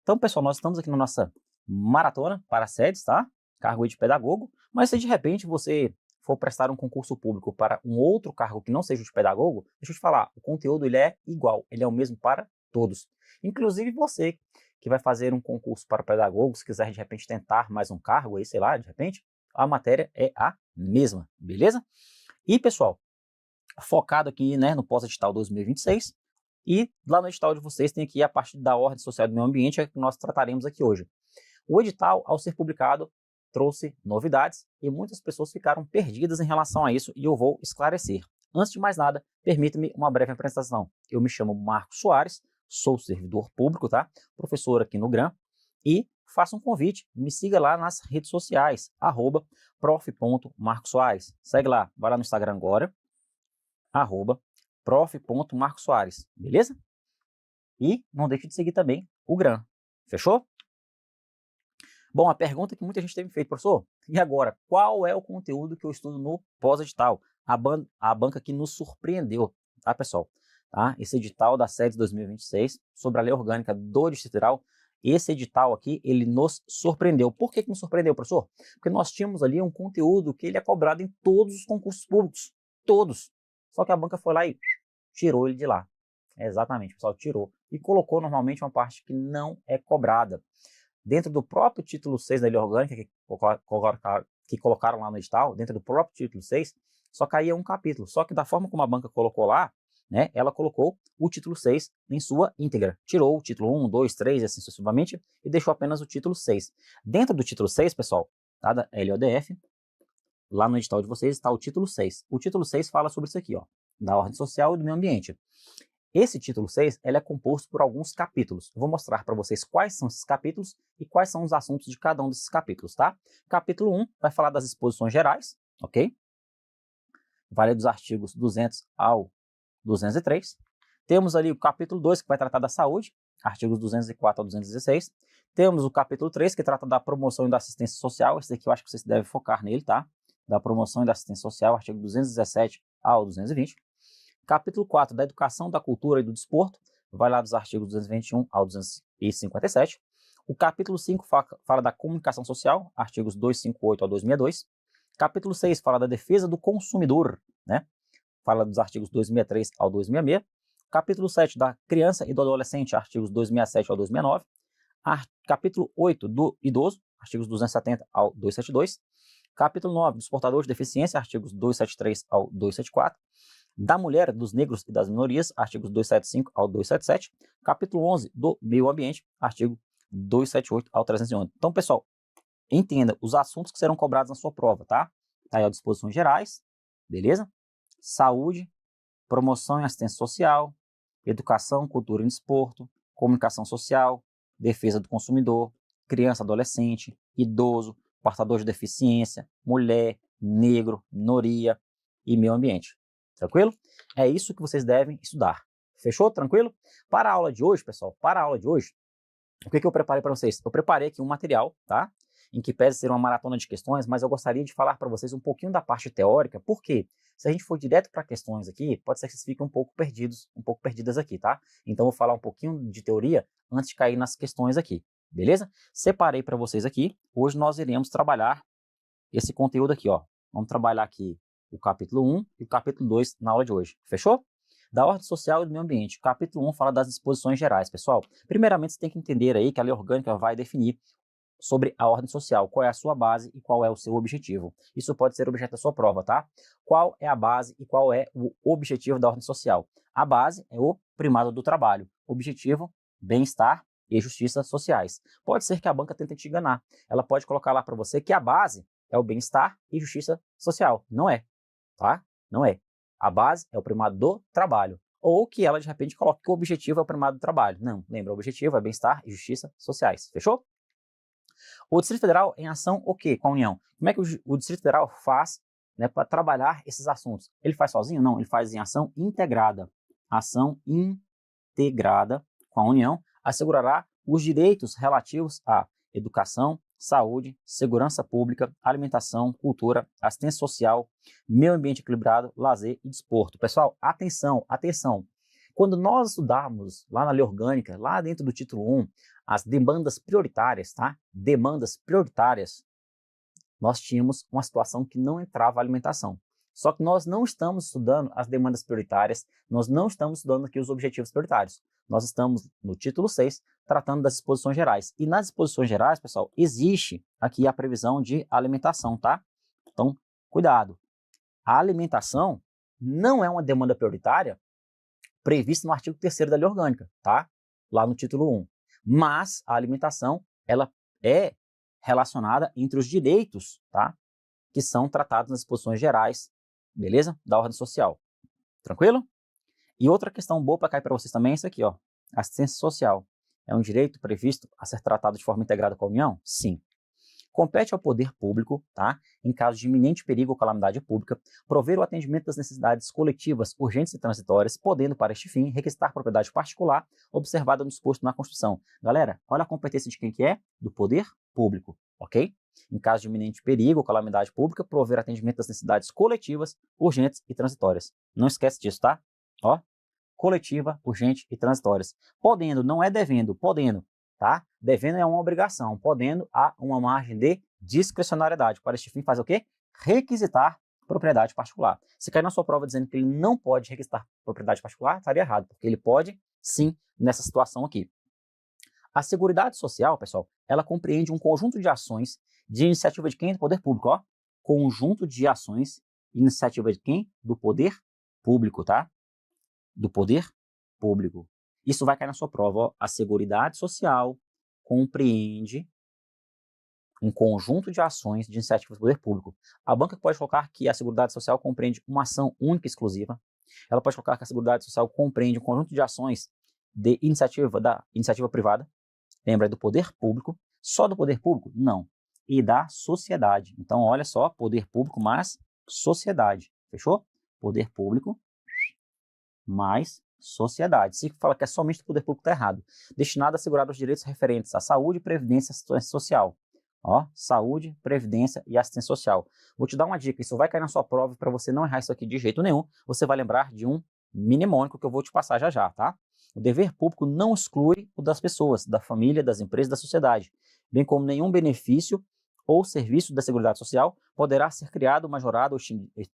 Então, pessoal, nós estamos aqui na nossa maratona para SEDES, tá? Cargo de pedagogo, mas se de repente você for prestar um concurso público para um outro cargo que não seja o de pedagogo, deixa eu te falar, o conteúdo ele é igual, ele é o mesmo para todos. Inclusive você que vai fazer um concurso para pedagogo, se quiser de repente tentar mais um cargo aí, sei lá, de repente, a matéria é a mesma, beleza? E pessoal, focado aqui, né, no pós-edital 2026, e lá no edital de vocês tem aqui a parte da ordem social do meio ambiente, que nós trataremos aqui hoje. O edital, ao ser publicado, trouxe novidades e muitas pessoas ficaram perdidas em relação a isso e eu vou esclarecer. Antes de mais nada, permita-me uma breve apresentação. Eu me chamo Marcos Soares, sou servidor público, tá? Professor aqui no GRAM e faço um convite, me siga lá nas redes sociais, @prof.marcosoares. Segue lá, vai lá no Instagram agora, @prof.marcosoares, beleza? E não deixe de seguir também o GRAM, fechou? Bom, a pergunta que muita gente tem me feito, professor, e agora, qual é o conteúdo que eu estudo no pós-edital? A banca que nos surpreendeu, tá, pessoal? Tá? Esse edital da SEDES 2026, sobre a lei orgânica do Distrito Federal, esse edital aqui, ele nos surpreendeu. Por que nos surpreendeu, professor? Porque nós tínhamos ali um conteúdo que ele é cobrado em todos os concursos públicos, todos. Só que a banca foi lá e tirou ele de lá. Exatamente, pessoal, tirou. E colocou normalmente uma parte que não é cobrada. Dentro do próprio título 6 da lei orgânica, que colocaram lá no edital, dentro do próprio título 6, só caía um capítulo. Só que da forma como a banca colocou lá, né, ela colocou o título 6 em sua íntegra. Tirou o título 1, 2, 3 e assim sucessivamente e deixou apenas o título 6. Dentro do título 6, pessoal, tá, da LODF, lá no edital de vocês está o título 6. O título 6 fala sobre isso aqui, ó, da ordem social e do meio ambiente. Esse título 6 ele é composto por alguns capítulos. Eu vou mostrar para vocês quais são esses capítulos e quais são os assuntos de cada um desses capítulos, tá? Capítulo 1 vai falar das disposições gerais, ok? Vai ler dos artigos 200 ao 203. Temos ali o capítulo 2, que vai tratar da saúde, artigos 204 ao 216. Temos o capítulo 3, que trata da promoção e da assistência social. Esse daqui eu acho que vocês devem focar nele, tá? Da promoção e da assistência social, artigo 217 ao 220. Capítulo 4, da educação, da cultura e do desporto, vai lá dos artigos 221 ao 257. O capítulo 5 fala da comunicação social, artigos 258 ao 262. Capítulo 6 fala da defesa do consumidor, né? Fala dos artigos 263 ao 266. Capítulo 7 da criança e do adolescente, artigos 267 ao 269. Capítulo 8 do idoso, artigos 270 ao 272. Capítulo 9 dos portadores de deficiência, artigos 273 ao 274. Da mulher, dos negros e das minorias, artigos 275 ao 277. Capítulo 11 do meio ambiente, artigo 278 ao 311. Então, pessoal, entenda os assuntos que serão cobrados na sua prova, tá? Tá aí as disposições gerais, beleza? Saúde, promoção e assistência social, educação, cultura e desporto, comunicação social, defesa do consumidor, criança, adolescente, idoso, portador de deficiência, mulher, negro, minoria e meio ambiente. Tranquilo? É isso que vocês devem estudar. Fechou? Tranquilo? Para a aula de hoje, pessoal, para a aula de hoje, o que eu preparei para vocês? Eu preparei aqui um material, tá? Em que pese ser uma maratona de questões, mas eu gostaria de falar para vocês um pouquinho da parte teórica, porque se a gente for direto para questões aqui, pode ser que vocês fiquem um pouco perdidas aqui, tá? Então eu vou falar um pouquinho de teoria antes de cair nas questões aqui, beleza? Separei para vocês aqui, hoje nós iremos trabalhar esse conteúdo aqui, ó. Vamos trabalhar aqui o capítulo 1 e o capítulo 2 na aula de hoje, fechou? Da ordem social e do meio ambiente. O capítulo 1 fala das disposições gerais, pessoal. Primeiramente, você tem que entender aí que a lei orgânica vai definir sobre a ordem social, qual é a sua base e qual é o seu objetivo. Isso pode ser objeto da sua prova, tá? Qual é a base e qual é o objetivo da ordem social? A base é o primado do trabalho. Objetivo, bem-estar e justiça sociais. Pode ser que a banca tente te enganar. Ela pode colocar lá para você que a base é o bem-estar e justiça social. Não é, tá? Não é. A base é o primado do trabalho. Ou que ela, de repente, coloque que o objetivo é o primado do trabalho. Não, lembra, o objetivo é bem-estar e justiça sociais. Fechou? O Distrito Federal em ação o quê? Com a União. Como é que o Distrito Federal faz, né, para trabalhar esses assuntos? Ele faz sozinho? Não, ele faz em ação integrada. Ação integrada com a União assegurará os direitos relativos à educação, saúde, segurança pública, alimentação, cultura, assistência social, meio ambiente equilibrado, lazer e desporto. Pessoal, atenção, atenção. Quando nós estudarmos lá na lei orgânica, lá dentro do título 1, as demandas prioritárias, tá? Demandas prioritárias, nós tínhamos uma situação que não entrava a alimentação. Só que nós não estamos estudando as demandas prioritárias, nós não estamos estudando aqui os objetivos prioritários. Nós estamos no título 6, tratando das disposições gerais. E nas disposições gerais, pessoal, existe aqui a previsão de alimentação, tá? Então, cuidado. A alimentação não é uma demanda prioritária prevista no artigo 3º da lei orgânica, tá? Lá no título 1. Mas a alimentação, ela é relacionada entre os direitos, tá? Que são tratados nas disposições gerais, beleza? Da ordem social. Tranquilo? E outra questão boa para cair para vocês também é isso aqui, ó. Assistência social. É um direito previsto a ser tratado de forma integrada com a União? Sim. Compete ao poder público, tá? Em caso de iminente perigo ou calamidade pública, prover o atendimento das necessidades coletivas, urgentes e transitórias, podendo, para este fim, requisitar propriedade particular, observada no disposto na Constituição. Galera, olha a competência de quem que é? Do poder público, ok? Em caso de iminente perigo ou calamidade pública, prover atendimento das necessidades coletivas, urgentes e transitórias. Não esquece disso, tá? Ó, coletiva, urgente e transitórias. Podendo, não é devendo, podendo, tá? Devendo é uma obrigação, podendo há uma margem de discricionariedade. Para este fim, fazer o quê? Requisitar propriedade particular. Se cair na sua prova dizendo que ele não pode requisitar propriedade particular, estaria errado, porque ele pode, sim, nessa situação aqui. A Seguridade Social, pessoal, ela compreende um conjunto de ações de iniciativa de quem? Do poder público, ó. Conjunto de ações, iniciativa de quem? Do poder público, tá? Do poder público. Isso vai cair na sua prova, ó. A Seguridade Social compreende um conjunto de ações de iniciativa do poder público. A banca pode colocar que a Seguridade Social compreende uma ação única e exclusiva. Ela pode colocar que a Seguridade Social compreende um conjunto de ações de iniciativa da iniciativa privada. Lembra do poder público? Só do poder público? Não. E da sociedade. Então, olha só, poder público mais sociedade. Fechou? Poder público mais sociedade. Se fala que é somente do poder público, está errado. Destinado a assegurar os direitos referentes à saúde, previdência e assistência social. Ó, saúde, previdência e assistência social. Vou te dar uma dica, isso vai cair na sua prova, para você não errar isso aqui de jeito nenhum, você vai lembrar de um mnemônico que eu vou te passar já já, tá? O dever público não exclui o das pessoas, da família, das empresas, da sociedade, bem como nenhum benefício ou serviço da Seguridade Social poderá ser criado, majorado ou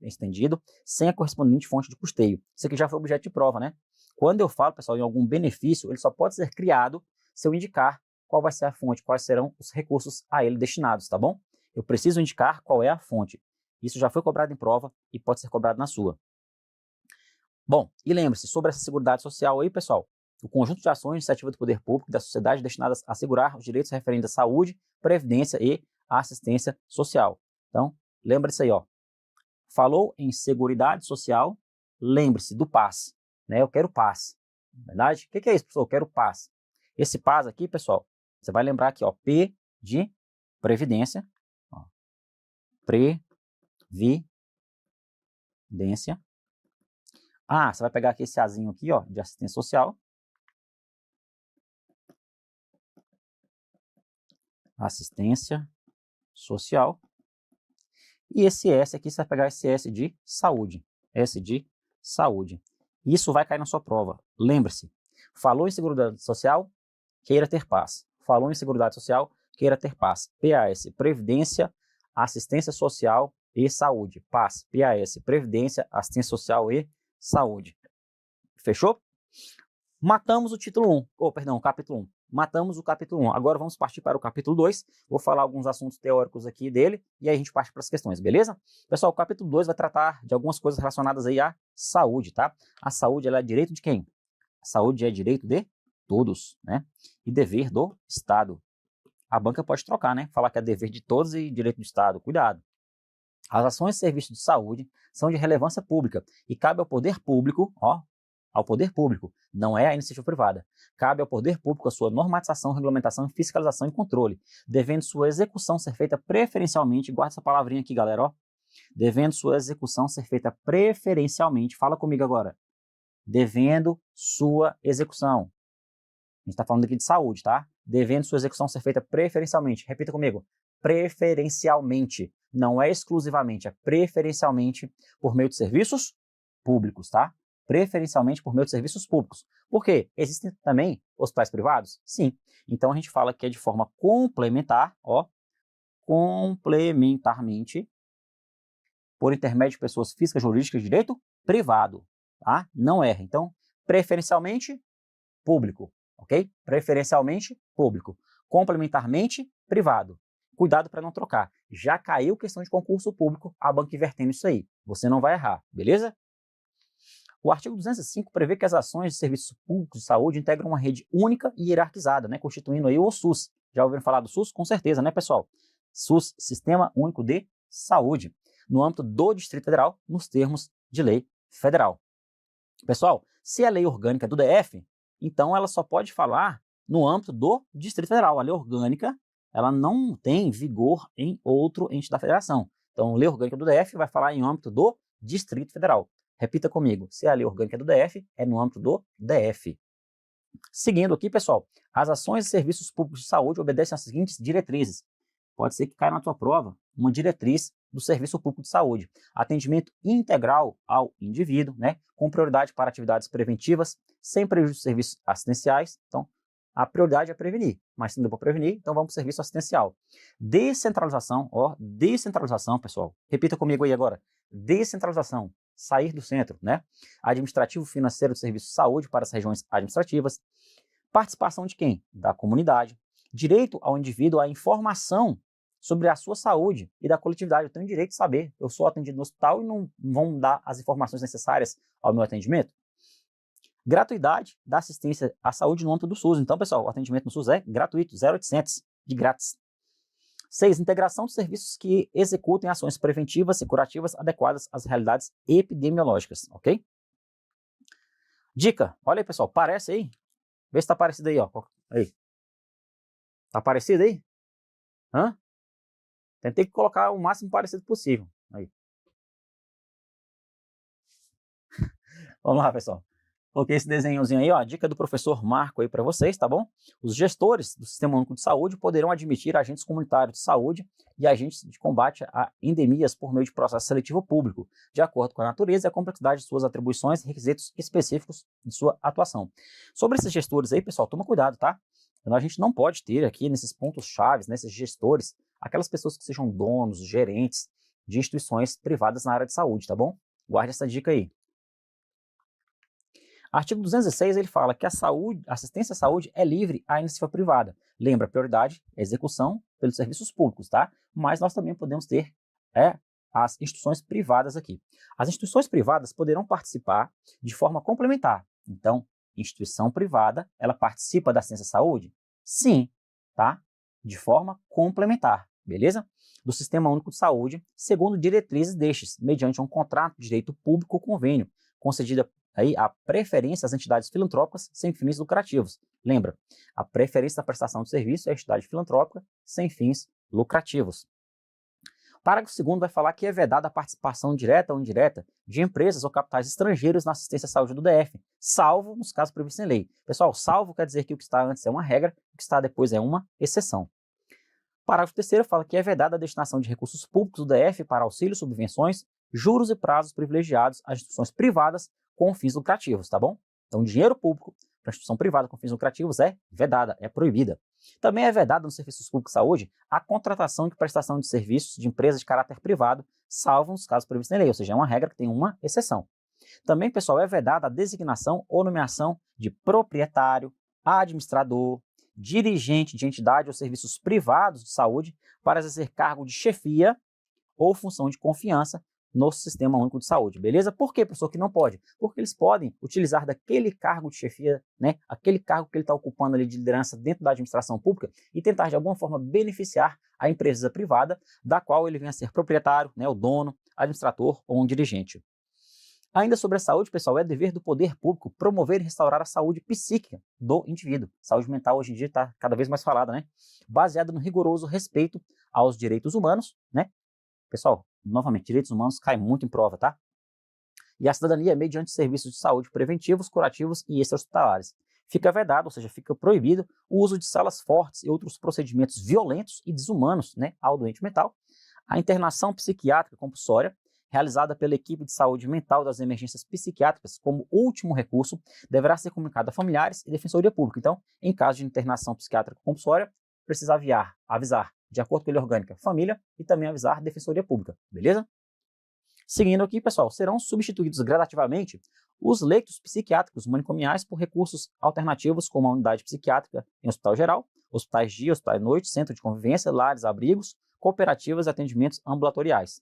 estendido sem a correspondente fonte de custeio. Isso aqui já foi objeto de prova, né? Quando eu falo, pessoal, em algum benefício, ele só pode ser criado se eu indicar qual vai ser a fonte, quais serão os recursos a ele destinados, tá bom? Eu preciso indicar qual é a fonte. Isso já foi cobrado em prova e pode ser cobrado na sua. Bom, e lembre-se, sobre essa Seguridade Social aí, pessoal, o conjunto de ações de iniciativa do poder público e da sociedade destinadas a assegurar os direitos referentes à saúde, previdência e assistência social. Então, lembre-se aí, ó. Falou em Seguridade Social, lembre-se do PAS, né? Eu quero PAS, verdade? O que é isso, professor? Eu quero PAS. Esse PAS aqui, pessoal, você vai lembrar aqui, ó, P de previdência, ó, previdência. Ah, você vai pegar aqui esse Azinho aqui, ó, de assistência social. Assistência social. E esse S aqui, você vai pegar esse S de saúde. S de saúde. Isso vai cair na sua prova. Lembre-se, falou em Seguridade Social, queira ter PAS. Falou em Seguridade Social, queira ter PAS. PAS, Previdência, Assistência Social e Saúde. PAS, PAS, Previdência, Assistência Social e Saúde. Fechou? Matamos o título 1, o capítulo 1. Matamos o capítulo 1. Agora vamos partir para o capítulo 2. Vou falar alguns assuntos teóricos aqui dele e aí a gente parte para as questões, beleza? Pessoal, o capítulo 2 vai tratar de algumas coisas relacionadas aí à saúde, tá? A saúde, ela é direito de quem? A saúde é direito de todos, né? E dever do Estado. A banca pode trocar, né? Falar que é dever de todos e direito do Estado. Cuidado. As ações e serviços de saúde são de relevância pública e cabe ao poder público, ó, ao poder público, não é a iniciativa privada. Cabe ao poder público a sua normatização, regulamentação, fiscalização e controle, devendo sua execução ser feita preferencialmente, guarda essa palavrinha aqui, galera, ó, devendo sua execução ser feita preferencialmente, fala comigo agora, devendo sua execução. A gente está falando aqui de saúde, tá? Devendo sua execução ser feita preferencialmente. Repita comigo. Preferencialmente. Não é exclusivamente, é preferencialmente por meio de serviços públicos, tá? preferencialmente por meio de serviços públicos. Por quê? Existem também hospitais privados? Sim. Então a gente fala que é de forma complementar, ó, complementarmente, por intermédio de pessoas físicas, jurídicas de direito privado, tá? Não erra. Então, preferencialmente público, ok? Preferencialmente público. Complementarmente privado. Cuidado para não trocar. Já caiu questão de concurso público, a banca invertendo isso aí. Você não vai errar, beleza? O artigo 205 prevê que as ações de serviços públicos de saúde integram uma rede única e hierarquizada, né, constituindo aí o SUS. Já ouviram falar do SUS? Com certeza, né, pessoal? SUS, Sistema Único de Saúde, no âmbito do Distrito Federal, nos termos de lei federal. Pessoal, se é lei orgânica do DF, então ela só pode falar no âmbito do Distrito Federal. A lei orgânica, ela não tem vigor em outro ente da federação. Então, lei orgânica do DF vai falar em âmbito do Distrito Federal. Repita comigo, se a lei orgânica é do DF, é no âmbito do DF. Seguindo aqui, pessoal, as ações e serviços públicos de saúde obedecem às seguintes diretrizes. Pode ser que caia na tua prova uma diretriz do serviço público de saúde. Atendimento integral ao indivíduo, né, com prioridade para atividades preventivas, sem prejuízo de serviços assistenciais. Então, a prioridade é prevenir, mas se não deu para prevenir, então vamos para o serviço assistencial. Descentralização, ó, descentralização, pessoal. Repita comigo aí agora. Descentralização. Sair do centro, né? Administrativo financeiro de serviço de saúde para as regiões administrativas. Participação de quem? Da comunidade. Direito ao indivíduo à informação sobre a sua saúde e da coletividade. Eu tenho direito de saber. Eu sou atendido no hospital e não vão dar as informações necessárias ao meu atendimento. Gratuidade da assistência à saúde no âmbito do SUS. Então, pessoal, o atendimento no SUS é gratuito, 0800, de grátis. 6. Integração de serviços que executem ações preventivas e curativas adequadas às realidades epidemiológicas, ok? Dica, olha aí, pessoal, parece aí? Vê se tá parecido aí, ó. Aí. Tá parecido aí? Hã? Tentei colocar o máximo parecido possível. Aí. Vamos lá, pessoal. Coloquei esse desenhozinho aí, ó, a dica do professor Marco aí para vocês, tá bom? Os gestores do Sistema Único de Saúde poderão admitir agentes comunitários de saúde e agentes de combate a endemias por meio de processo seletivo público, de acordo com a natureza e a complexidade de suas atribuições e requisitos específicos de sua atuação. Sobre esses gestores aí, pessoal, toma cuidado, tá? Então, a gente não pode ter aqui nesses pontos chaves, nesses gestores, aquelas pessoas que sejam donos, gerentes de instituições privadas na área de saúde, tá bom? Guarde essa dica aí. Artigo 206, ele fala que a assistência à saúde é livre à iniciativa privada. Lembra, prioridade é execução pelos serviços públicos, tá? Mas nós também podemos ter as instituições privadas aqui. As instituições privadas poderão participar de forma complementar. Então, instituição privada, ela participa da assistência à saúde? Sim, tá? De forma complementar, beleza? Do Sistema Único de Saúde, segundo diretrizes destes, mediante um contrato de direito público ou convênio, concedida aí a preferência às entidades filantrópicas sem fins lucrativos. Lembra, a preferência da prestação de serviço é a entidade filantrópica sem fins lucrativos. O parágrafo 2º vai falar que é vedada a participação direta ou indireta de empresas ou capitais estrangeiros na assistência à saúde do DF, salvo nos casos previstos em lei. Pessoal, salvo quer dizer que o que está antes é uma regra, o que está depois é uma exceção. O parágrafo 3º fala que é vedada a destinação de recursos públicos do DF para auxílios, subvenções, juros e prazos privilegiados às instituições privadas com fins lucrativos, tá bom? Então, dinheiro público para instituição privada com fins lucrativos é vedada, é proibida. Também é vedada nos serviços públicos de saúde a contratação e prestação de serviços de empresas de caráter privado, salvo nos casos previstos em lei, ou seja, é uma regra que tem uma exceção. Também, pessoal, é vedada a designação ou nomeação de proprietário, administrador, dirigente de entidade ou serviços privados de saúde para exercer cargo de chefia ou função de confiança no Sistema Único de Saúde, beleza? Por que, professor, que não pode? Porque eles podem utilizar daquele cargo de chefia, né, aquele cargo que ele está ocupando ali de liderança dentro da administração pública e tentar, de alguma forma, beneficiar a empresa privada da qual ele venha a ser proprietário, né, o dono, administrador ou um dirigente. Ainda sobre a saúde, pessoal, é dever do poder público promover e restaurar a saúde psíquica do indivíduo. Saúde mental hoje em dia está cada vez mais falada, né? Baseada no rigoroso respeito aos direitos humanos, né? Pessoal, novamente, direitos humanos caem muito em prova, tá? E a cidadania mediante serviços de saúde preventivos, curativos e extra-hospitalares. Fica vedado, ou seja, fica proibido o uso de salas fortes e outros procedimentos violentos e desumanos, né, ao doente mental, a internação psiquiátrica compulsória, realizada pela equipe de saúde mental das emergências psiquiátricas como último recurso deverá ser comunicada a familiares e defensoria pública. Então, em caso de internação psiquiátrica compulsória, precisa avisar, de acordo com a lei orgânica, família e também avisar a defensoria pública, beleza? Seguindo aqui, pessoal, serão substituídos gradativamente os leitos psiquiátricos manicomiais por recursos alternativos como a unidade psiquiátrica em hospital geral, hospitais dia, hospitais de noite, centro de convivência, lares, abrigos, cooperativas e atendimentos ambulatoriais.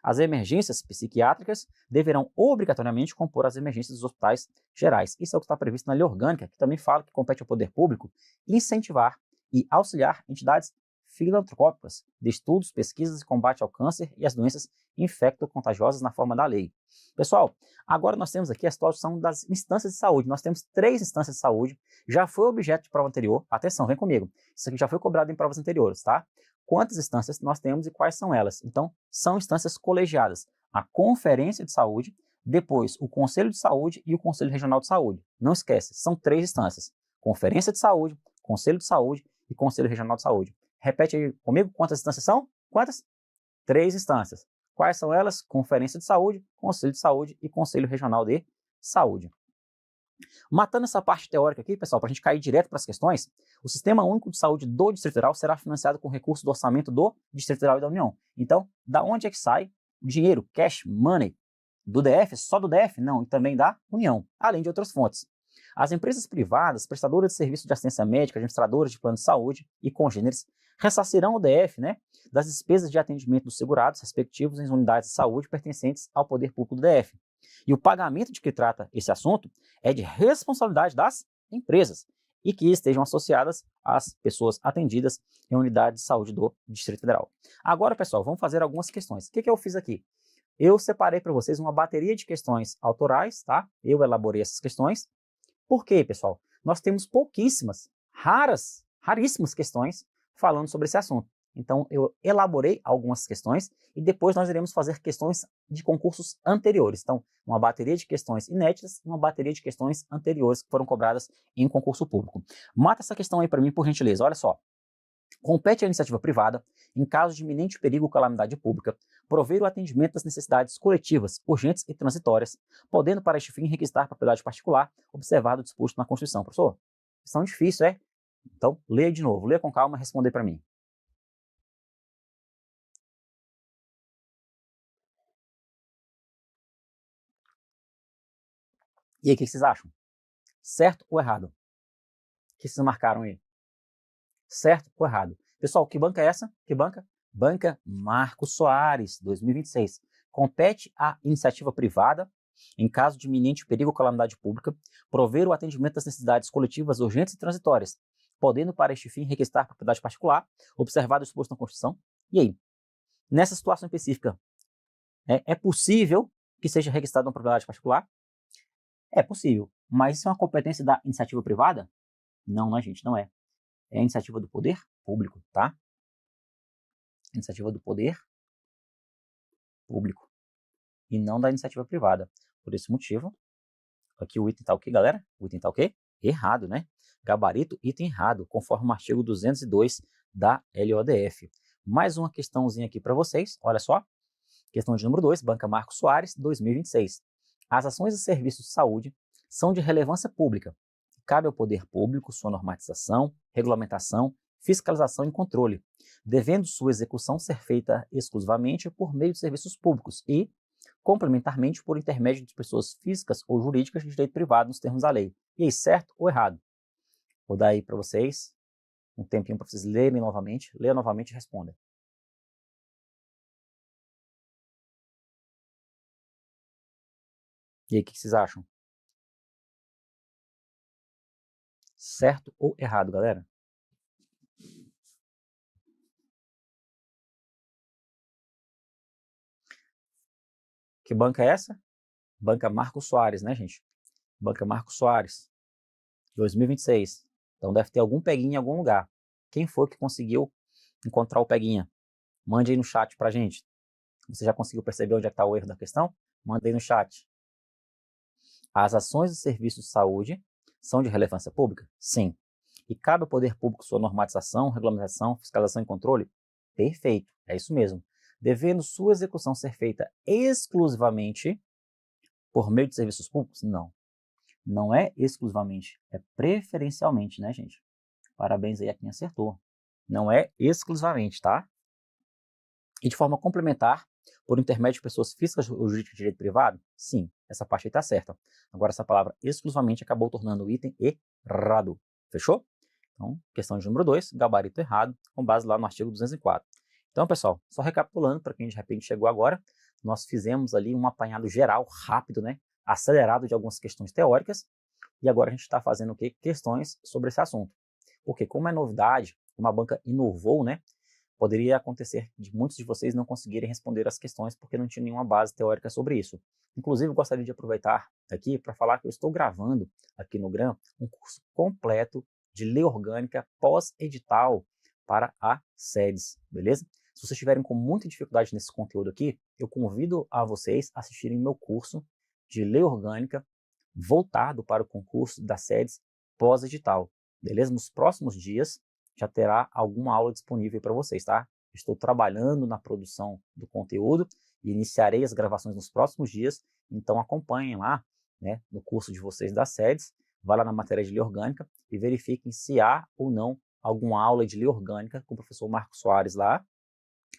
As emergências psiquiátricas deverão obrigatoriamente compor as emergências dos hospitais gerais. Isso é o que está previsto na lei orgânica, que também fala que compete ao poder público incentivar e auxiliar entidades filantrópicas de estudos, pesquisas e combate ao câncer e às doenças infecto-contagiosas na forma da lei. Pessoal, agora nós temos aqui a situação das instâncias de saúde. Nós temos 3 instâncias de saúde, já foi objeto de prova anterior. Atenção, vem comigo. Isso aqui já foi cobrado em provas anteriores, tá? Quantas instâncias nós temos e quais são elas? Então, são instâncias colegiadas. A Conferência de Saúde, depois o Conselho de Saúde e o Conselho Regional de Saúde. Não esquece, são 3 instâncias. Conferência de Saúde, Conselho de Saúde e Conselho Regional de Saúde. Repete aí comigo, quantas instâncias são? Quantas? 3 instâncias. Quais são elas? Conferência de Saúde, Conselho de Saúde e Conselho Regional de Saúde. Matando essa parte teórica aqui, pessoal, para a gente cair direto para as questões, o Sistema Único de Saúde do Distrito Federal será financiado com recursos do orçamento do Distrito Federal e da União. Então, da onde é que sai o dinheiro, cash, money? Do DF? Só do DF? Não, e também da União, além de outras fontes. As empresas privadas, prestadoras de serviços de assistência médica, administradoras de plano de saúde e congêneres ressarcirão o DF, das despesas de atendimento dos segurados respectivos em unidades de saúde pertencentes ao poder público do DF. E o pagamento de que trata esse assunto é de responsabilidade das empresas e que estejam associadas às pessoas atendidas em unidades de saúde do Distrito Federal. Agora, pessoal, vamos fazer algumas questões. O que eu fiz aqui? Eu separei para vocês uma bateria de questões autorais, tá? Eu elaborei essas questões. Por quê, pessoal? Nós temos pouquíssimas, raríssimas questões falando sobre esse assunto. Então, eu elaborei algumas questões e depois nós iremos fazer questões de concursos anteriores. Então, uma bateria de questões inéditas e uma bateria de questões anteriores que foram cobradas em concurso público. Mata essa questão aí para mim, por gentileza. Olha só. Compete à iniciativa privada, em caso de iminente perigo ou calamidade pública, prover o atendimento das necessidades coletivas, urgentes e transitórias, podendo para este fim requisitar propriedade particular, observado o disposto na Constituição. Professor, questão difícil, é? Então, leia de novo, leia com calma e responda para mim. E aí, o que vocês acham? Certo ou errado? O que vocês marcaram aí? Certo ou errado? Pessoal, que banca é essa? Que banca? Banca Marco Soares, 2026. Compete à iniciativa privada, em caso de iminente perigo ou calamidade pública, prover o atendimento das necessidades coletivas urgentes e transitórias, podendo para este fim requisitar propriedade particular, observado o disposto na Constituição. E aí? Nessa situação específica, é possível que seja registrada uma propriedade particular? É possível, mas isso é uma competência da iniciativa privada? Não, gente, não é. É a iniciativa do poder público, tá? Iniciativa do poder público e não da iniciativa privada. Por esse motivo, aqui o item tá o quê, galera? O item tá o quê? Errado, né? Gabarito, item errado, conforme o artigo 202 da LODF. Mais uma questãozinha aqui para vocês, olha só. Questão de número 2, Banca Marco Soares, 2026. As ações e serviços de saúde são de relevância pública. Cabe ao poder público sua normatização, regulamentação, fiscalização e controle, devendo sua execução ser feita exclusivamente por meio de serviços públicos e, complementarmente, por intermédio de pessoas físicas ou jurídicas de direito privado nos termos da lei. E aí, certo ou errado? Vou dar aí para vocês um tempinho para vocês lerem novamente. Leia novamente e responda. E aí, o que vocês acham? Certo ou errado, galera? Que banca é essa? Banca Marco Soares, né, gente? Banca Marco Soares, 2026. Então deve ter algum peguinha em algum lugar. Quem foi que conseguiu encontrar o peguinha? Mande aí no chat pra gente. Você já conseguiu perceber onde é que está o erro da questão? Manda aí no chat. As ações e serviços de saúde são de relevância pública? Sim. E cabe ao poder público sua normatização, regulamentação, fiscalização e controle? Perfeito, é isso mesmo. devendo sua execução ser feita exclusivamente por meio de serviços públicos? Não. Não é exclusivamente, é preferencialmente, né, gente? Parabéns aí a quem acertou. Não é exclusivamente, tá? E de forma complementar, por intermédio de pessoas físicas ou jurídicas de direito privado? Sim, essa parte aí está certa. Agora, essa palavra exclusivamente acabou tornando o item errado. Fechou? Então, questão de número 2, gabarito errado, com base lá no artigo 204. Então, pessoal, só recapitulando, para quem de repente chegou agora, nós fizemos ali um apanhado geral, rápido, né? Acelerado de algumas questões teóricas, e agora a gente está fazendo o quê? Questões sobre esse assunto. Porque como é novidade, como a banca inovou, né? Poderia acontecer de muitos de vocês não conseguirem responder as questões porque não tinha nenhuma base teórica sobre isso. Inclusive, eu gostaria de aproveitar aqui para falar que eu estou gravando aqui no GRAM um curso completo de lei orgânica pós-edital para a SEDES, beleza? Se vocês estiverem com muita dificuldade nesse conteúdo aqui, eu convido a vocês a assistirem meu curso de lei orgânica voltado para o concurso da SEDES pós-edital, beleza? Nos próximos dias já terá alguma aula disponível para vocês, tá? Estou trabalhando na produção do conteúdo e iniciarei as gravações nos próximos dias, então acompanhem lá, né, no curso de vocês da SEDES, vá lá na matéria de lei orgânica e verifiquem se há ou não alguma aula de lei orgânica com o professor Marcos Soares lá.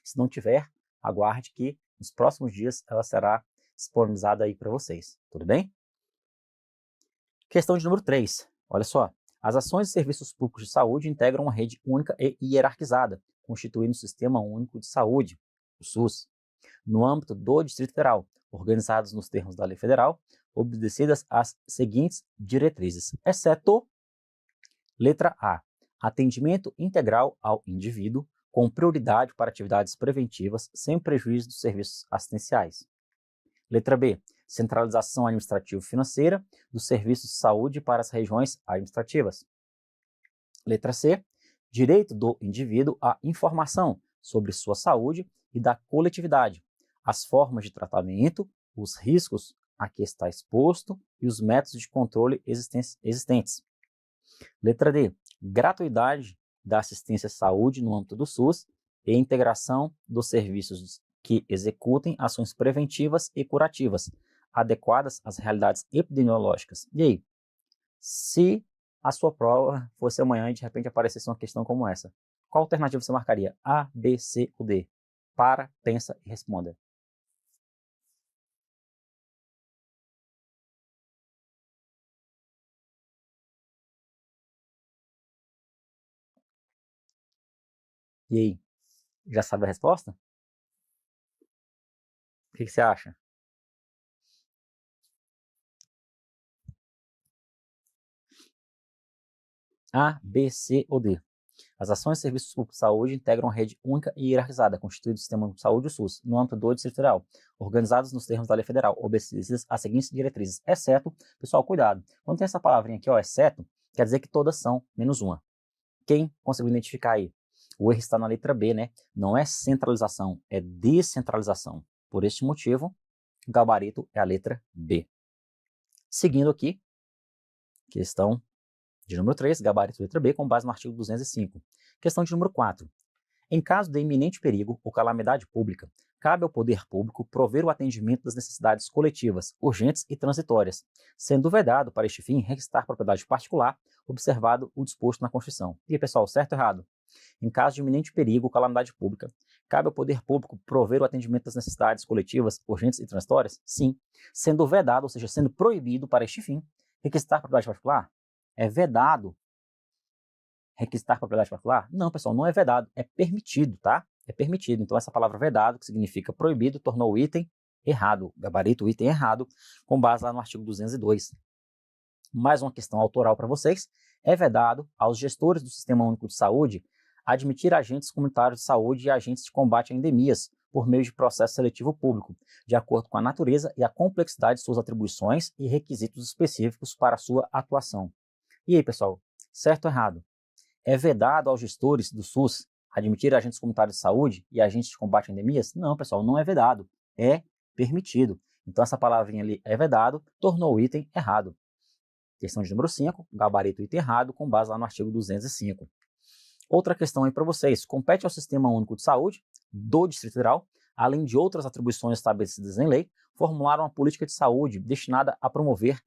Se não tiver, aguarde que nos próximos dias ela será disponibilizada aí para vocês, tudo bem? Questão de número 3, olha só. As ações e serviços públicos de saúde integram uma rede única e hierarquizada, constituindo o Sistema Único de Saúde, o SUS, no âmbito do Distrito Federal, organizados nos termos da lei federal, obedecidas às seguintes diretrizes, exceto letra A, atendimento integral ao indivíduo, com prioridade para atividades preventivas, sem prejuízo dos serviços assistenciais. Letra B, centralização administrativa e financeira dos serviços de saúde para as regiões administrativas. Letra C, direito do indivíduo à informação sobre sua saúde e da coletividade, as formas de tratamento, os riscos a que está exposto e os métodos de controle existentes. Letra D, gratuidade da assistência à saúde no âmbito do SUS e integração dos serviços que executem ações preventivas e curativas, adequadas às realidades epidemiológicas. E aí, se a sua prova fosse amanhã e de repente aparecesse uma questão como essa, qual alternativa você marcaria? A, B, C ou D? Para, pensa e responda. E aí, já sabe a resposta? O que você acha? A, B, C ou D? As ações e serviços públicos de saúde integram uma rede única e hierarquizada, constituída do Sistema de Saúde, o SUS, no âmbito do Distrito Federal, organizados nos termos da lei federal, obedecidas às seguintes diretrizes, exceto, pessoal, cuidado, quando tem essa palavrinha aqui, ó, exceto, quer dizer que todas são menos uma. Quem conseguiu identificar aí? O erro está na letra B, né? Não é centralização, é descentralização. Por este motivo, o gabarito é a letra B. Seguindo aqui, questão de número 3, gabarito letra B, com base no artigo 205. Questão de número 4. Em caso de iminente perigo ou calamidade pública, cabe ao poder público prover o atendimento das necessidades coletivas, urgentes e transitórias, sendo vedado para este fim requisitar propriedade particular, observado o disposto na Constituição. E aí, pessoal, certo ou errado? Em caso de iminente perigo ou calamidade pública, cabe ao poder público prover o atendimento das necessidades coletivas, urgentes e transitórias? Sim. Sendo vedado, ou seja, sendo proibido para este fim, requisitar propriedade particular? É vedado requisitar propriedade particular? Não, pessoal, não é vedado, é permitido, tá? É permitido. Então, essa palavra vedado, que significa proibido, tornou o item errado, gabarito, o item errado, com base lá no artigo 202. Mais uma questão autoral para vocês. É vedado aos gestores do Sistema Único de Saúde admitir agentes comunitários de saúde e agentes de combate a endemias por meio de processo seletivo público, de acordo com a natureza e a complexidade de suas atribuições e requisitos específicos para a sua atuação. E aí, pessoal, certo ou errado? É vedado aos gestores do SUS admitir agentes comunitários de saúde e agentes de combate a endemias? Não, pessoal, não é vedado, é permitido. Então, essa palavrinha ali, é vedado, tornou o item errado. Questão de número 5, gabarito item errado, com base lá no artigo 205. Outra questão aí para vocês. Compete ao Sistema Único de Saúde do Distrito Federal além de outras atribuições estabelecidas em lei, formularam uma política de saúde destinada a promover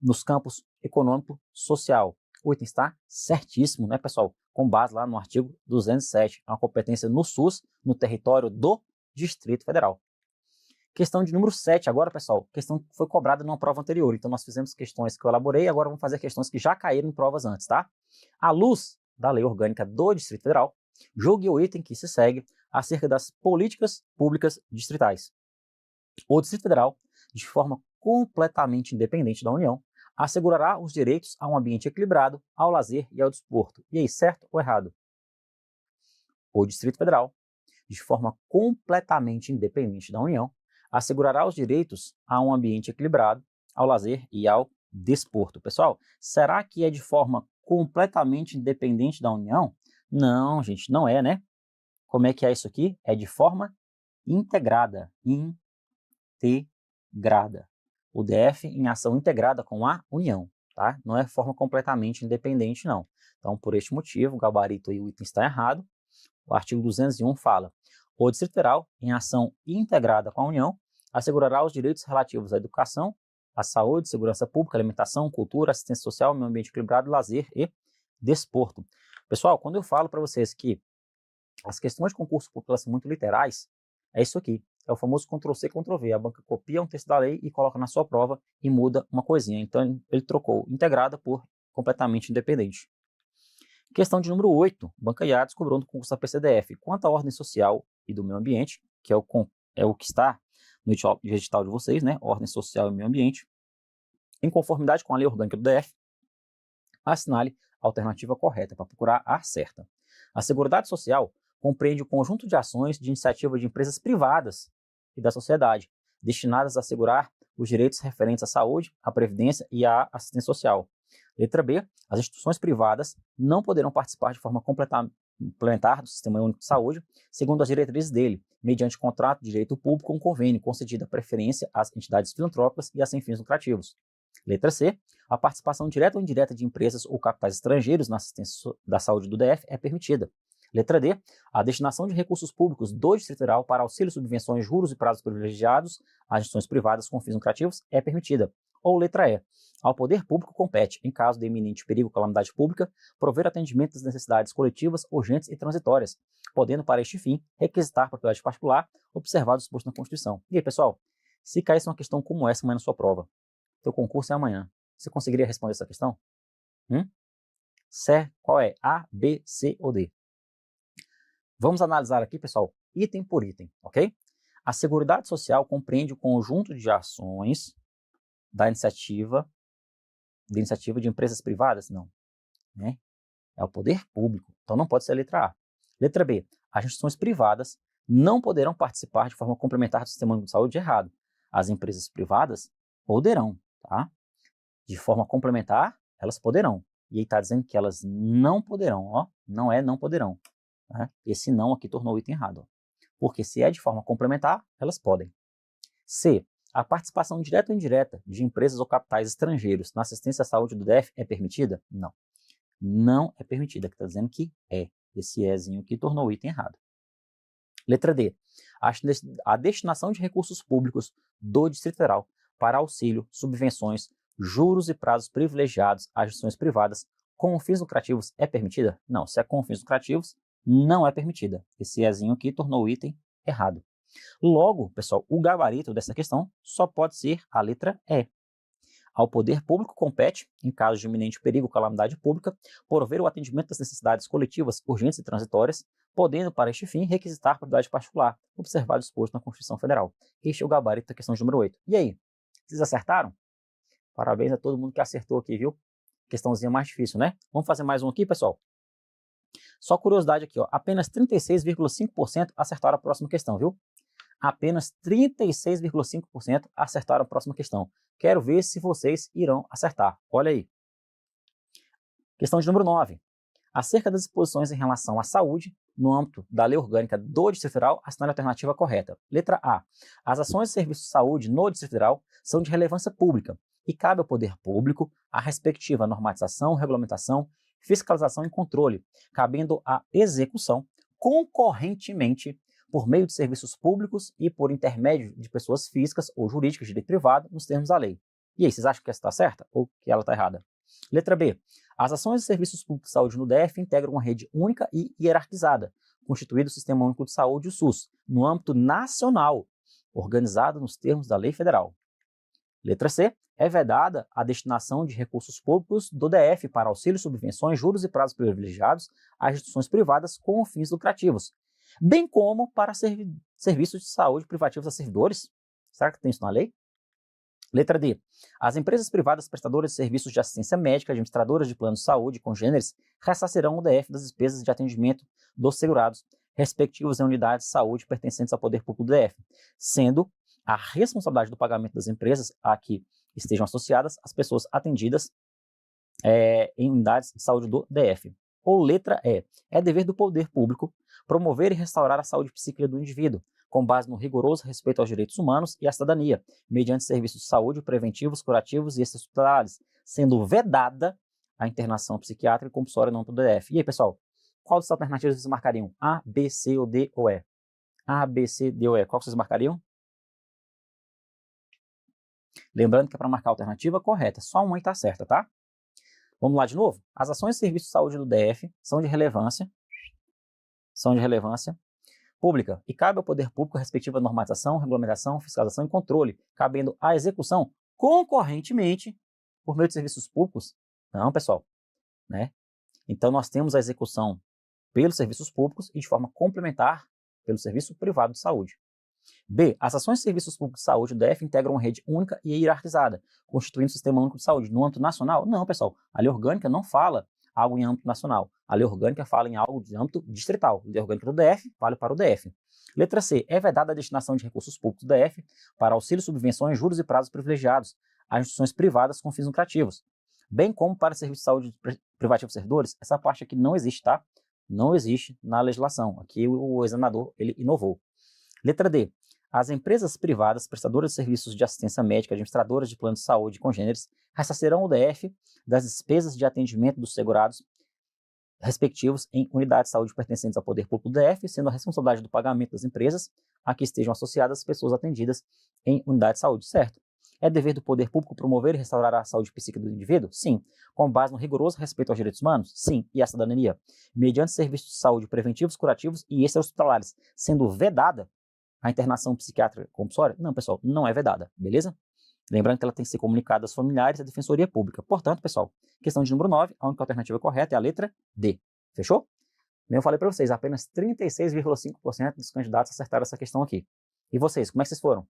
nos campos econômico e social. O item está certíssimo, né, pessoal? Com base lá no artigo 207, uma competência no SUS, no território do Distrito Federal. Questão de número 7 agora, pessoal. Questão que foi cobrada numa prova anterior. Então, nós fizemos questões que eu elaborei, agora vamos fazer questões que já caíram em provas antes, tá? À luz da Lei Orgânica do Distrito Federal, julgue o item que se segue acerca das políticas públicas distritais. O Distrito Federal, de forma completamente independente da União, assegurará os direitos a um ambiente equilibrado, ao lazer e ao desporto. E aí, certo ou errado? O Distrito Federal, de forma completamente independente da União, assegurará os direitos a um ambiente equilibrado, ao lazer e ao desporto. Pessoal, será que é de forma completamente independente da União? Não, gente, não é, né? Como é que é isso aqui? É de forma integrada. Integrada. O DF em ação integrada com a União, tá? Não é forma completamente independente, não. Então, por este motivo, o gabarito e o item está errado. O artigo 201 fala: o Distrito Federal, em ação integrada com a União, assegurará os direitos relativos à educação, à saúde, segurança pública, alimentação, cultura, assistência social, meio ambiente equilibrado, lazer e desporto. Pessoal, quando eu falo para vocês que as questões de concurso público são muito literais, é isso aqui. É o famoso Ctrl+C, Ctrl+V. A banca copia um texto da lei e coloca na sua prova e muda uma coisinha. Então, ele trocou integrada por completamente independente. Questão de número 8. Banca IADES cobrou no concurso da PCDF. Quanto à ordem social e do meio ambiente, que é o que está no edital de vocês, né? Ordem social e meio ambiente. Em conformidade com a lei orgânica do DF, assinale a alternativa correta para procurar a certa. A Seguridade Social compreende o conjunto de ações de iniciativa de empresas privadas e da sociedade, destinadas a assegurar os direitos referentes à saúde, à previdência e à assistência social. Letra B. As instituições privadas não poderão participar de forma complementar do Sistema Único de Saúde, segundo as diretrizes dele, mediante contrato de direito público ou convênio, concedida preferência às entidades filantrópicas e a sem fins lucrativos. Letra C. A participação direta ou indireta de empresas ou capitais estrangeiros na assistência da saúde do DF é permitida. Letra D. A destinação de recursos públicos do Distrito Federal para auxílio, subvenções, juros e prazos privilegiados às instituições privadas com fins lucrativos é permitida. Ou letra E. Ao poder público compete, em caso de iminente perigo ou calamidade pública, prover atendimento das necessidades coletivas, urgentes e transitórias, podendo, para este fim, requisitar propriedade particular, observado o disposto na Constituição. E aí, pessoal, se caísse uma questão como essa amanhã na sua prova, teu concurso é amanhã, você conseguiria responder essa questão? Qual é? A, B, C ou D? Vamos analisar aqui, pessoal, item por item, ok? A Seguridade Social compreende o conjunto de ações da iniciativa de empresas privadas? Não. Né? É o poder público, então não pode ser a letra A. Letra B. As instituições privadas não poderão participar de forma complementar do Sistema Único de Saúde. Errado. As empresas privadas poderão, tá? De forma complementar, elas poderão. E aí está dizendo que elas não poderão, ó. Não é não poderão. Né? Esse não aqui tornou o item errado. Ó. Porque se é de forma complementar, elas podem. C. A participação direta ou indireta de empresas ou capitais estrangeiros na assistência à saúde do DF é permitida? Não. Não é permitida, que está dizendo que é. Esse ézinho aqui tornou o item errado. Letra D. A destinação de recursos públicos do Distrito Federal para auxílio, subvenções, juros e prazos privilegiados às instituições privadas com fins lucrativos é permitida? Não. Se é com fins lucrativos, não é permitida. Esse ézinho aqui tornou o item errado. Logo, pessoal, o gabarito dessa questão só pode ser a letra E. Ao poder público compete, em caso de iminente perigo ou calamidade pública, prover o atendimento das necessidades coletivas, urgentes e transitórias, podendo, para este fim, requisitar propriedade particular, observado o disposto na Constituição Federal. Este é o gabarito da questão de número 8. E aí, vocês acertaram? Parabéns a todo mundo que acertou aqui, viu? Questãozinha mais difícil, né? Vamos fazer mais um aqui, pessoal? Só curiosidade aqui, ó. Apenas 36,5% acertaram a próxima questão, viu? Apenas 36,5% acertaram a próxima questão. Quero ver se vocês irão acertar. Olha aí. Questão de número 9. Acerca das disposições em relação à saúde, no âmbito da Lei Orgânica do Distrito Federal, assinale a alternativa correta. Letra A. As ações de serviço de saúde no Distrito Federal são de relevância pública e cabe ao poder público a respectiva normatização, regulamentação, fiscalização e controle, cabendo a execução concorrentemente por meio de serviços públicos e por intermédio de pessoas físicas ou jurídicas de direito privado, nos termos da lei. E aí, vocês acham que essa está certa ou que ela está errada? Letra B. As ações de serviços públicos de saúde no DF integram uma rede única e hierarquizada, constituído o Sistema Único de Saúde, o SUS, no âmbito nacional, organizado nos termos da lei federal. Letra C. É vedada a destinação de recursos públicos do DF para auxílio, subvenções, juros e prazos privilegiados às instituições privadas com fins lucrativos, bem como para serviços de saúde privativos a servidores. Será que tem isso na lei? Letra D. As empresas privadas prestadoras de serviços de assistência médica, administradoras de planos de saúde congêneres, ressarcirão o DF das despesas de atendimento dos segurados, respectivos em unidades de saúde pertencentes ao poder público do DF, sendo a responsabilidade do pagamento das empresas a que estejam associadas as pessoas atendidas em unidades de saúde do DF. Ou letra E. É dever do poder público promover e restaurar a saúde psíquica do indivíduo, com base no rigoroso respeito aos direitos humanos e à cidadania, mediante serviços de saúde preventivos, curativos e extra-hospitalares, sendo vedada a internação psiquiátrica compulsória no âmbito do DF. E aí, pessoal, qual das alternativas vocês marcariam? A, B, C ou D ou E? A, B, C, D ou E. Qual vocês marcariam? Lembrando que é para marcar a alternativa correta, só uma está certa, tá? Vamos lá de novo? As ações de serviço de saúde do DF são de relevância pública e cabe ao poder público a respectiva normatização, regulamentação, fiscalização e controle, cabendo a execução concorrentemente por meio de serviços públicos. Não, pessoal, né? Então nós temos a execução pelos serviços públicos e de forma complementar pelo serviço privado de saúde. B. As ações de serviços públicos de saúde do DF integram uma rede única e hierarquizada, constituindo um sistema único de saúde. No âmbito nacional? Não, pessoal. A lei orgânica não fala algo em âmbito nacional. A lei orgânica fala em algo de âmbito distrital. A lei orgânica do DF vale para o DF. Letra C. É vedada a destinação de recursos públicos do DF para auxílio, subvenções, juros e prazos privilegiados às instituições privadas com fins lucrativos, bem como para serviços de saúde privativos servidores. Essa parte aqui não existe, tá? Não existe na legislação. Aqui o examinador ele inovou. Letra D. As empresas privadas prestadoras de serviços de assistência médica, administradoras de planos de saúde e congêneres, ressarcirão o DF das despesas de atendimento dos segurados respectivos em unidades de saúde pertencentes ao poder público do DF, sendo a responsabilidade do pagamento das empresas a que estejam associadas as pessoas atendidas em unidade de saúde, certo? É dever do poder público promover e restaurar a saúde psíquica do indivíduo? Sim. Com base no rigoroso respeito aos direitos humanos? Sim. E à cidadania? Mediante serviços de saúde preventivos, curativos e extra-hospitalares, sendo vedada a internação psiquiátrica compulsória? Não, pessoal, não é vedada, beleza? Lembrando que ela tem que ser comunicada aos familiares e à Defensoria Pública. Portanto, pessoal, questão de número 9, a única alternativa correta é a letra D. Fechou? Como eu falei para vocês, apenas 36,5% dos candidatos acertaram essa questão aqui. E vocês, como é que vocês foram?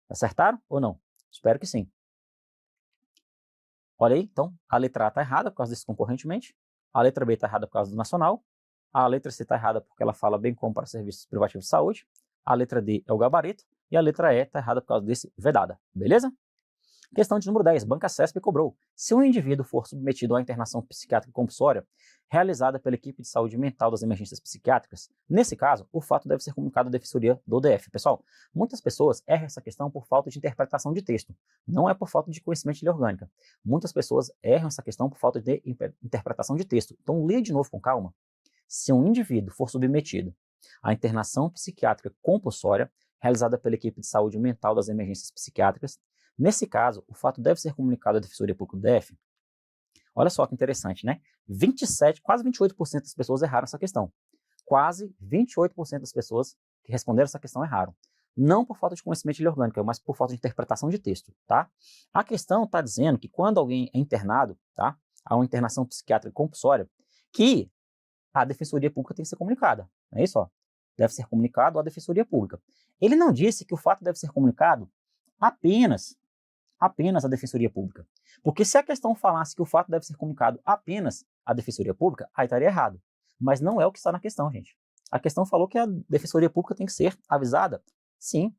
Acertaram ou não? Espero que sim. Olha aí, então, a letra A está errada por causa desse concorrentemente, a letra B está errada por causa do nacional, a letra C está errada porque ela fala bem como para serviços privativos de saúde, a letra D é o gabarito e a letra E está errada por causa desse vedada, beleza? Questão de número 10, Banca CESP cobrou. Se um indivíduo for submetido à internação psiquiátrica compulsória realizada pela equipe de saúde mental das emergências psiquiátricas, nesse caso, o fato deve ser comunicado à Defensoria do DF. Pessoal, muitas pessoas erram essa questão por falta de interpretação de texto, não é por falta de conhecimento de lei orgânica. Muitas pessoas erram essa questão por falta de interpretação de texto. Então, leia de novo com calma. Se um indivíduo for submetido à internação psiquiátrica compulsória realizada pela equipe de saúde mental das emergências psiquiátricas, nesse caso, o fato deve ser comunicado à Defensoria Pública do DF. Olha só que interessante, né? 27, quase 28% das pessoas erraram essa questão. Quase 28% das pessoas que responderam essa questão erraram. Não por falta de conhecimento de lei orgânica, mas por falta de interpretação de texto, tá? A questão está dizendo que quando alguém é internado, tá? Há uma internação psiquiátrica compulsória, que a Defensoria Pública tem que ser comunicada. É isso, ó. Deve ser comunicado à Defensoria Pública. Ele não disse que o fato deve ser comunicado apenas à Defensoria Pública. Porque se a questão falasse que o fato deve ser comunicado apenas à Defensoria Pública, aí estaria errado. Mas não é o que está na questão, gente. A questão falou que a Defensoria Pública tem que ser avisada? Sim.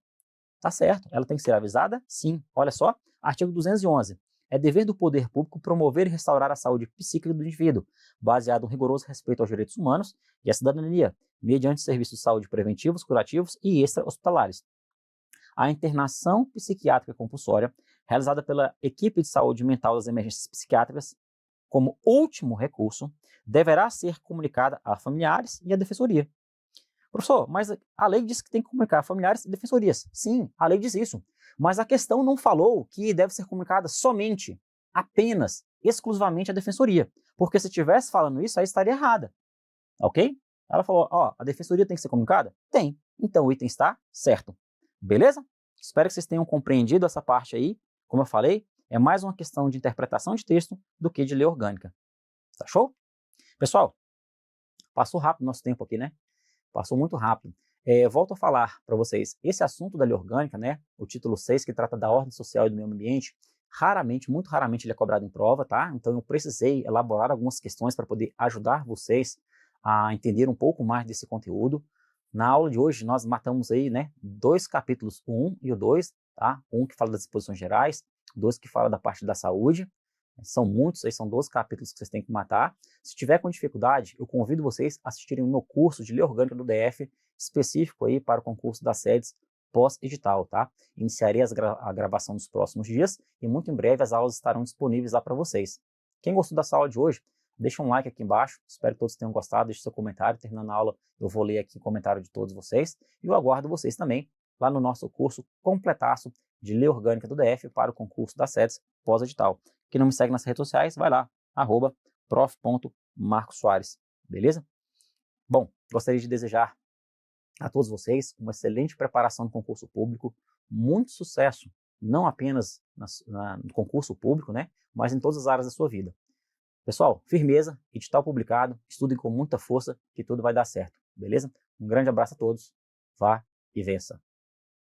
Tá certo. Ela tem que ser avisada? Sim. Olha só, artigo 211. É dever do poder público promover e restaurar a saúde psíquica do indivíduo, baseado no rigoroso respeito aos direitos humanos e à cidadania, mediante serviços de saúde preventivos, curativos e extra-hospitalares. A internação psiquiátrica compulsória, realizada pela equipe de saúde mental das emergências psiquiátricas, como último recurso, deverá ser comunicada a familiares e à Defensoria. Professor, mas a lei diz que tem que comunicar familiares e defensorias. Sim, a lei diz isso. Mas a questão não falou que deve ser comunicada somente, apenas, exclusivamente a defensoria. Porque se estivesse falando isso, aí estaria errada. Ok? Ela falou, ó, a defensoria tem que ser comunicada? Tem. Então o item está certo. Beleza? Espero que vocês tenham compreendido essa parte aí. Como eu falei, é mais uma questão de interpretação de texto do que de lei orgânica. Tá show? Pessoal, passou rápido o nosso tempo aqui, né? Passou muito rápido. Volto a falar para vocês, esse assunto da lei orgânica, né? O título 6, que trata da ordem social e do meio ambiente, raramente, muito raramente ele é cobrado em prova, tá? Então eu precisei elaborar algumas questões para poder ajudar vocês a entender um pouco mais desse conteúdo. Na aula de hoje nós matamos aí, né, 2 capítulos, o 1 e o 2, tá? Um que fala das disposições gerais, 2 que fala da parte da saúde. São muitos, aí são 12 capítulos que vocês têm que matar. Se tiver com dificuldade, eu convido vocês a assistirem o meu curso de lei orgânica do DF, específico aí para o concurso das sedes pós-edital, tá? Iniciarei a gravação nos próximos dias e muito em breve as aulas estarão disponíveis lá para vocês. Quem gostou dessa aula de hoje, deixa um like aqui embaixo, espero que todos tenham gostado, deixe seu comentário, terminando a aula eu vou ler aqui o comentário de todos vocês e eu aguardo vocês também lá no nosso curso completaço de lei orgânica do DF para o concurso das sedes pós-edital. Quem não me segue nas redes sociais, vai lá, @prof.marcosoares, beleza? Bom, gostaria de desejar a todos vocês uma excelente preparação no concurso público, muito sucesso, não apenas no concurso público, né, mas em todas as áreas da sua vida. Pessoal, firmeza, edital publicado, estudem com muita força que tudo vai dar certo, beleza? Um grande abraço a todos, vá e vença!